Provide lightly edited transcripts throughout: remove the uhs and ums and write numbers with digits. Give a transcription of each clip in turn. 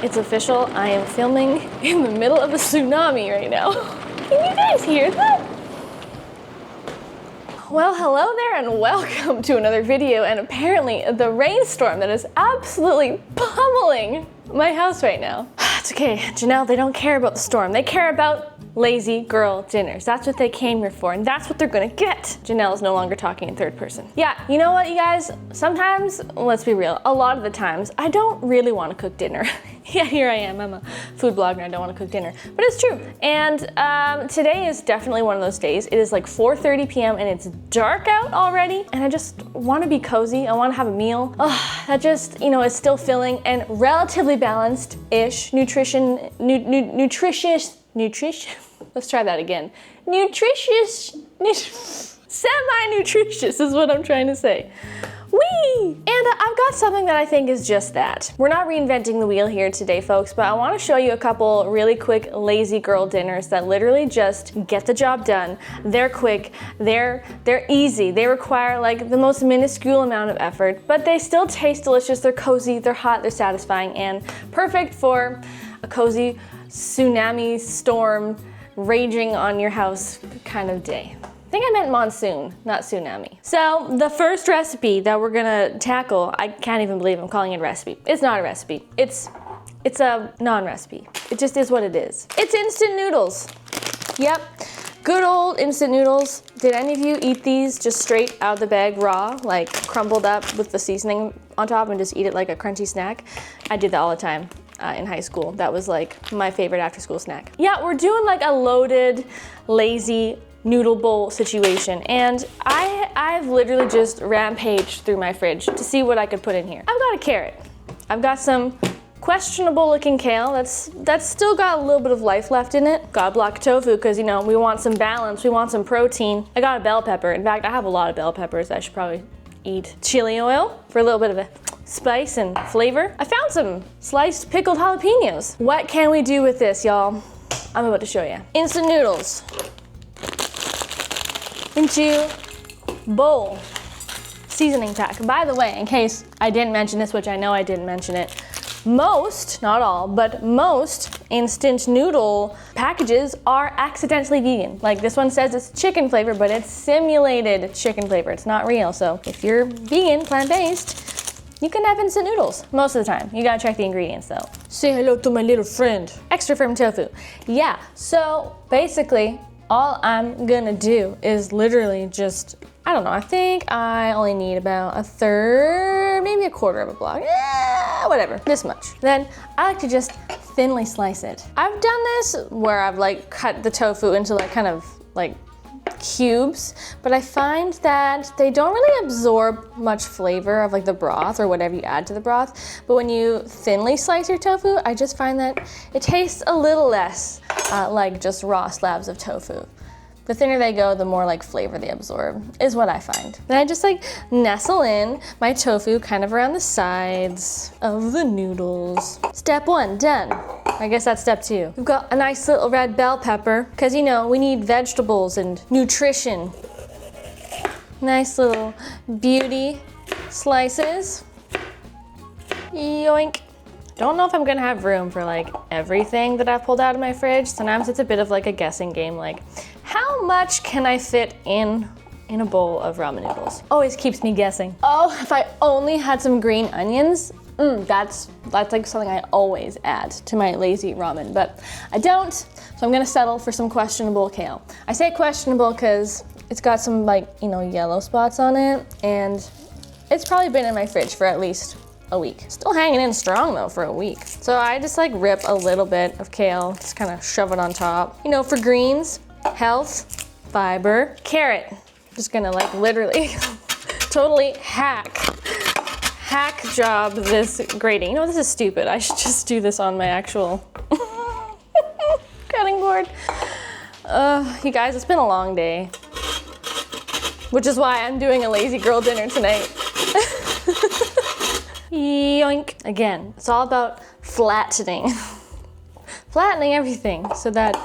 It's official, I am filming in the middle of a tsunami right now. Can you guys hear that? Well, hello there and welcome to another video, and apparently the rainstorm that is absolutely pummeling my house right now. It's okay, Janelle, they don't care about the storm. They care about lazy girl dinners. That's what they came here for, and that's what they're gonna get. Janelle is no longer talking in third person. Yeah, you know what, you guys? Sometimes, let's be real, a lot of the times, I don't really want to cook dinner. Yeah, here I am. I'm a food blogger and I don't want to cook dinner. But it's true. And today is definitely one of those days. It is like 4:30 p.m. and it's dark out already. And I just want to be cozy. I want to have a meal. That just, you know, is still filling and relatively balanced-ish. Nutrition. Let's try that again. Semi-nutritious is what I'm trying to say. Whee! And I've got something that I think is just that. We're not reinventing the wheel here today, folks, but I want to show you a couple really quick lazy girl dinners that literally just get the job done. They're quick, they're easy, they require like the most minuscule amount of effort, but they still taste delicious, they're cozy, they're hot, they're satisfying, and perfect for a cozy tsunami storm raging on your house kind of day. I think I meant monsoon, not tsunami. So the first recipe that we're gonna tackle, I can't even believe I'm calling it a recipe. It's not a recipe. It's a non-recipe. It just is what it is. It's instant noodles. Yep, good old instant noodles. Did any of you eat these just straight out of the bag raw, like crumbled up with the seasoning on top and just eat it like a crunchy snack? I did that all the time. In high school. That was like my favorite after school snack. Yeah, we're doing like a loaded, lazy noodle bowl situation, and I've literally just rampaged through my fridge to see what I could put in here. I've got a carrot. I've got some questionable looking kale that's still got a little bit of life left in it. Got a block of tofu because, you know, we want some balance, we want some protein. I got a bell pepper. In fact, I have a lot of bell peppers that I should probably eat. Chili oil for a little bit of a spice and flavor. I found some sliced pickled jalapenos. What can we do with this, y'all? I'm about to show you. Instant noodles into bowl. Seasoning pack. By the way, in case I didn't mention this, which I know I didn't mention it, most, not all, but most instant noodle packages are accidentally vegan. Like this one says it's chicken flavor, but it's simulated chicken flavor. It's not real. So if you're vegan, plant-based, you can have instant noodles most of the time. You gotta check the ingredients though. Say hello to my little friend. Extra firm tofu. Yeah, so basically all I'm gonna do is literally just, I don't know, I think I only need about a third, maybe a quarter of a block. Yeah, whatever, this much. Then I like to just thinly slice it. I've done this where I've like cut the tofu into like kind of like cubes, but I find that they don't really absorb much flavor of like the broth or whatever you add to the broth. But when you thinly slice your tofu, I just find that it tastes a little less like just raw slabs of tofu. The thinner they go, the more like flavor they absorb, is what I find. Then I just like nestle in my tofu kind of around the sides of the noodles. Step one, done. I guess that's step two. We've got a nice little red bell pepper, because you know, we need vegetables and nutrition. Nice little beauty slices. Yoink. Don't know if I'm gonna have room for like everything that I've pulled out of my fridge. Sometimes it's a bit of like a guessing game, like how much can I fit in a bowl of ramen noodles? Always keeps me guessing. Oh, if I only had some green onions, that's like something I always add to my lazy ramen, but I don't, so I'm gonna settle for some questionable kale. I say questionable because it's got some like, you know, yellow spots on it, and it's probably been in my fridge for at least a week. Still hanging in strong though for a week. So I just like rip a little bit of kale, just kind of shove it on top. You know, for greens, health, fiber. Carrot, just gonna like literally totally hack job this grating. You know, this is stupid. I should just do this on my actual cutting board. You guys, it's been a long day, which is why I'm doing a lazy girl dinner tonight. Yoink. Again, it's all about flattening everything so that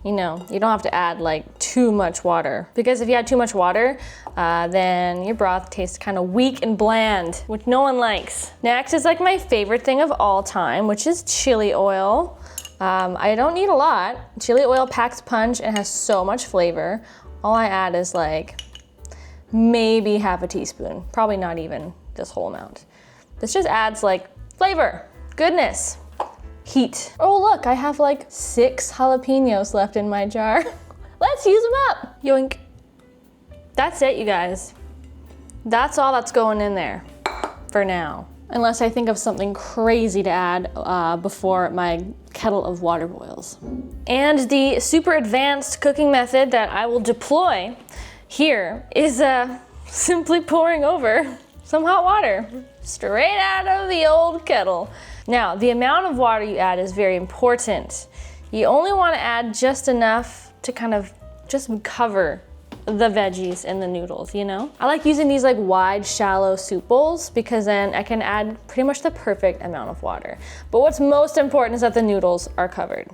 you know, you don't have to add like too much water, because if you add too much water, then your broth tastes kind of weak and bland, which no one likes. Next is like my favorite thing of all time, which is chili oil. I don't need a lot. Chili oil packs punch and has so much flavor. All I add is like maybe half a teaspoon, probably not even this whole amount. This just adds like flavor, goodness, heat. Oh look, I have like 6 jalapenos left in my jar. Let's use them up, yoink. That's it, you guys. That's all that's going in there for now. Unless I think of something crazy to add before my kettle of water boils. And the super advanced cooking method that I will deploy here is simply pouring over some hot water straight out of the old kettle. Now, the amount of water you add is very important. You only want to add just enough to kind of just cover the veggies and the noodles, you know? I like using these like wide, shallow soup bowls because then I can add pretty much the perfect amount of water. But what's most important is that the noodles are covered.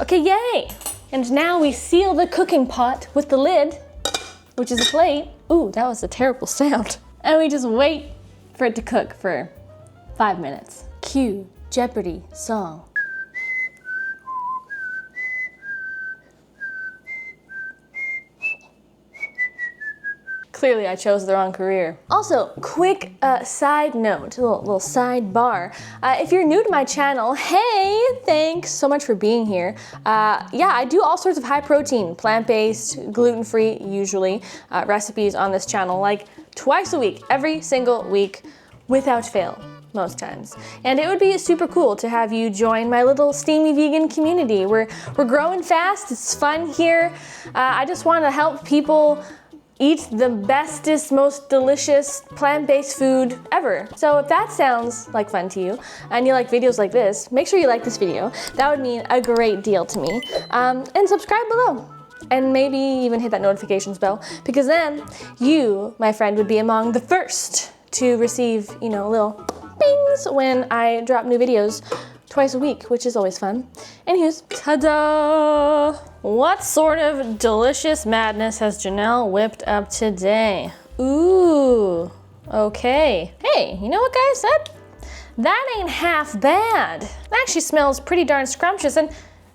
Okay, yay! And now we seal the cooking pot with the lid, which is a plate. Ooh, that was a terrible sound. And we just wait for it to cook for 5 minutes. Cue Jeopardy song. Clearly I chose the wrong career. Also, quick side note, a little sidebar. If you're new to my channel, hey, thanks so much for being here. Yeah, I do all sorts of high protein, plant-based, gluten-free, usually, recipes on this channel, like twice a week, every single week, without fail, most times. And it would be super cool to have you join my little Steamy Vegan community. We're growing fast, it's fun here. I just want to help people eat the bestest, most delicious plant-based food ever. So if that sounds like fun to you, and you like videos like this, make sure you like this video. That would mean a great deal to me. And subscribe below. And maybe even hit that notifications bell, because then you, my friend, would be among the first to receive, you know, little pings when I drop new videos twice a week, which is always fun. Anywho's, ta-da! What sort of delicious madness has Janelle whipped up today? Ooh, okay. Hey, you know what guys said? That ain't half bad. It actually smells pretty darn scrumptious, and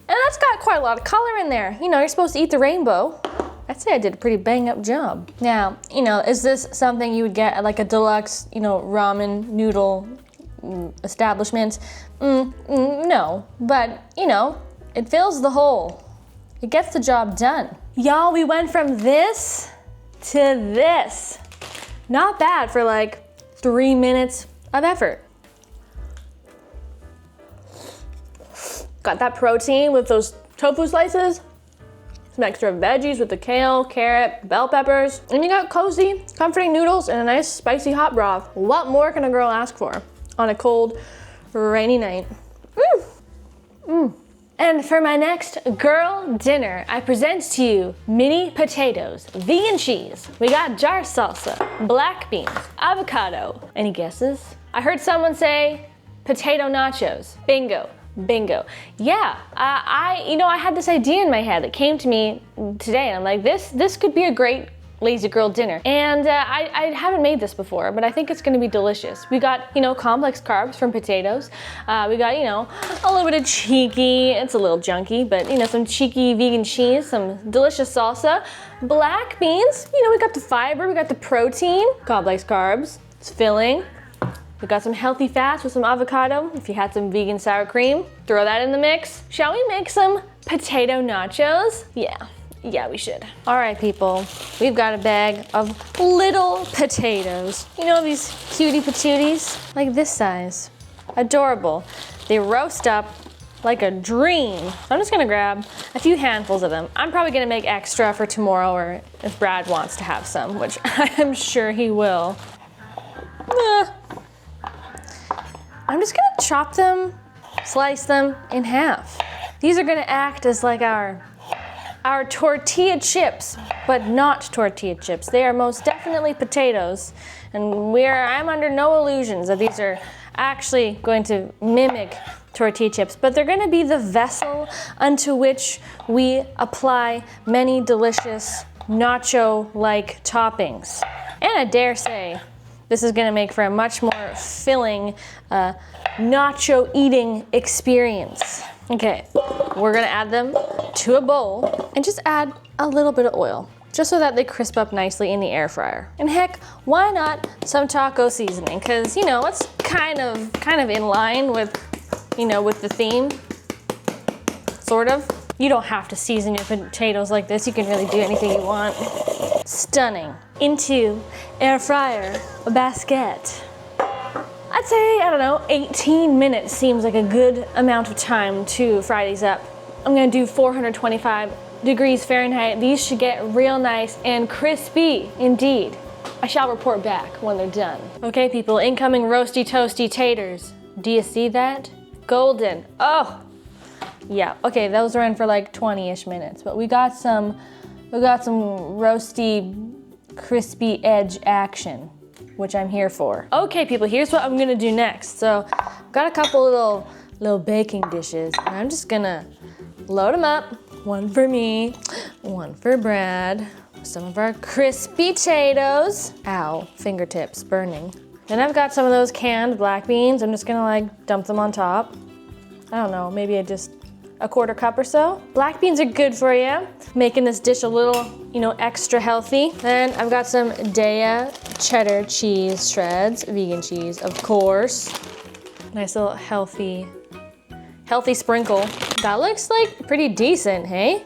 that's got quite a lot of color in there. You know, you're supposed to eat the rainbow. I'd say I did a pretty bang up job. Now, you know, is this something you would get at like a deluxe, you know, ramen noodle establishment? No, but you know, it fills the hole. It gets the job done. Y'all, we went from this to this. Not bad for like 3 minutes of effort. Got that protein with those tofu slices, some extra veggies with the kale, carrot, bell peppers, and you got cozy, comforting noodles and a nice spicy hot broth. What more can a girl ask for on a cold, rainy night? And for my next girl dinner, I present to you mini potatoes, vegan cheese. We got jar salsa, black beans, avocado. Any guesses? I heard someone say potato nachos. Bingo. Bingo. Yeah, I had this idea in my head that came to me today, and I'm like, this could be a great lazy girl dinner. And I haven't made this before, but I think it's gonna be delicious. We got, you know, complex carbs from potatoes. We got, you know, a little bit of cheeky, it's a little junky, but you know, some cheeky vegan cheese, some delicious salsa, black beans, you know, we got the fiber, we got the protein, complex carbs, it's filling. We got some healthy fats with some avocado. If you had some vegan sour cream, throw that in the mix. Shall we make some potato nachos? Yeah, we should. All right, people, we've got a bag of little potatoes. You know these cutie patooties? Like this size. Adorable. They roast up like a dream. So I'm just gonna grab a few handfuls of them. I'm probably gonna make extra for tomorrow, or if Brad wants to have some, which I'm sure he will. I'm just gonna chop them, slice them in half. These are gonna act as like our tortilla chips, but not tortilla chips. They are most definitely potatoes, and I'm under no illusions that these are actually going to mimic tortilla chips, but they're gonna be the vessel unto which we apply many delicious nacho-like toppings. And I dare say, this is gonna make for a much more filling nacho eating experience. Okay, we're gonna add them to a bowl and just add a little bit of oil, just so that they crisp up nicely in the air fryer. And heck, why not some taco seasoning? Because, you know, it's kind of in line with, you know, with the theme, sort of. You don't have to season your potatoes like this. You can really do anything you want. Stunning. Into air fryer basket. I'd say, I don't know, 18 minutes seems like a good amount of time to fry these up. I'm gonna do 425 degrees Fahrenheit. These should get real nice and crispy indeed. I shall report back when they're done. Okay people, incoming roasty toasty taters. Do you see that? Golden. Oh, yeah, okay, those ran for like 20-ish minutes, but we got some roasty, crispy edge action, which I'm here for. Okay people, here's what I'm gonna do next. So, I've got a couple little baking dishes, and I'm just gonna load them up. One for me, one for Brad. Some of our crispy potatoes. Ow, fingertips burning. Then I've got some of those canned black beans. I'm just gonna like dump them on top. I don't know, maybe just a quarter cup or so. Black beans are good for you, making this dish a little, you know, extra healthy. Then I've got some Daya cheddar cheese shreds, vegan cheese, of course. Nice little healthy sprinkle. That looks like pretty decent, hey?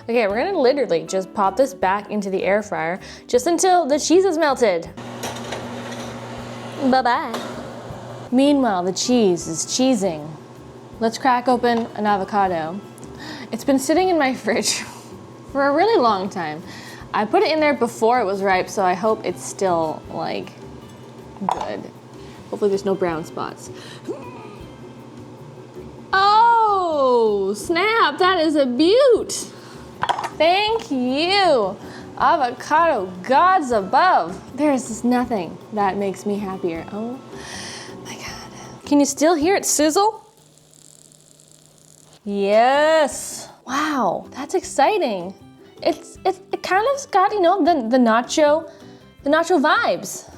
Okay, we're gonna literally just pop this back into the air fryer just until the cheese is melted. Bye-bye. Meanwhile, the cheese is cheesing. Let's crack open an avocado. It's been sitting in my fridge for a really long time. I put it in there before it was ripe, so I hope it's still like good. Hopefully there's no brown spots. Oh, snap, that is a beaut. Thank you, avocado gods above. There's just nothing that makes me happier. Oh my God. Can you still hear it sizzle? Yes. Wow, that's exciting. It kind of's got, you know, the nacho vibes.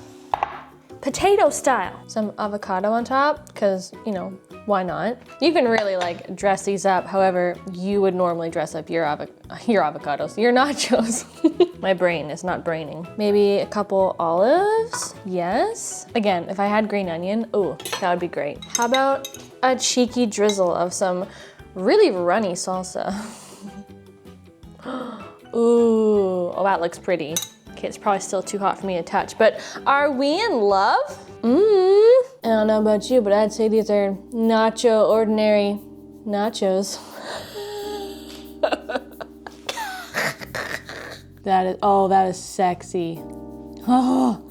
Potato style. Some avocado on top, because, you know, why not? You can really like dress these up however you would normally dress up your avocados, your nachos. My brain is not braining. Maybe a couple olives, yes. Again, if I had green onion, ooh, that would be great. How about a cheeky drizzle of some really runny salsa? Ooh, oh, that looks pretty. Okay, it's probably still too hot for me to touch, but are we in love? I don't know about you, but I'd say these are nacho ordinary nachos. That is sexy. Oh,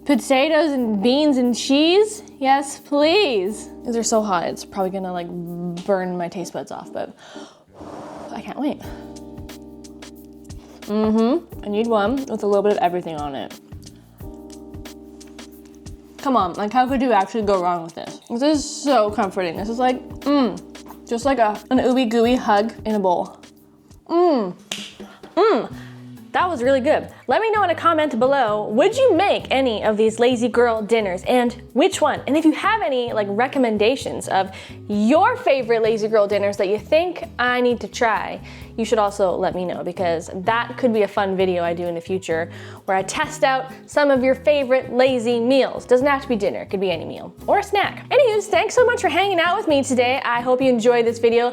potatoes and beans and cheese? Yes, please. These are so hot, it's probably gonna like burn my taste buds off, but I can't wait. I need one with a little bit of everything on it. Come on, like how could you actually go wrong with this? This is so comforting. This is like, just like an ooey gooey hug in a bowl. That was really good. Let me know in a comment below, would you make any of these lazy girl dinners and which one? And if you have any like recommendations of your favorite lazy girl dinners that you think I need to try, you should also let me know, because that could be a fun video I do in the future where I test out some of your favorite lazy meals. Doesn't have to be dinner, it could be any meal or a snack. Anyways, thanks so much for hanging out with me today. I hope you enjoyed this video.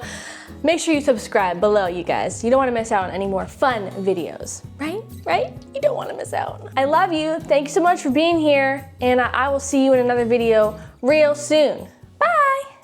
Make sure you subscribe below, you guys. You don't want to miss out on any more fun videos, right? Right? You don't want to miss out. I love you. Thank you so much for being here, and I will see you in another video real soon.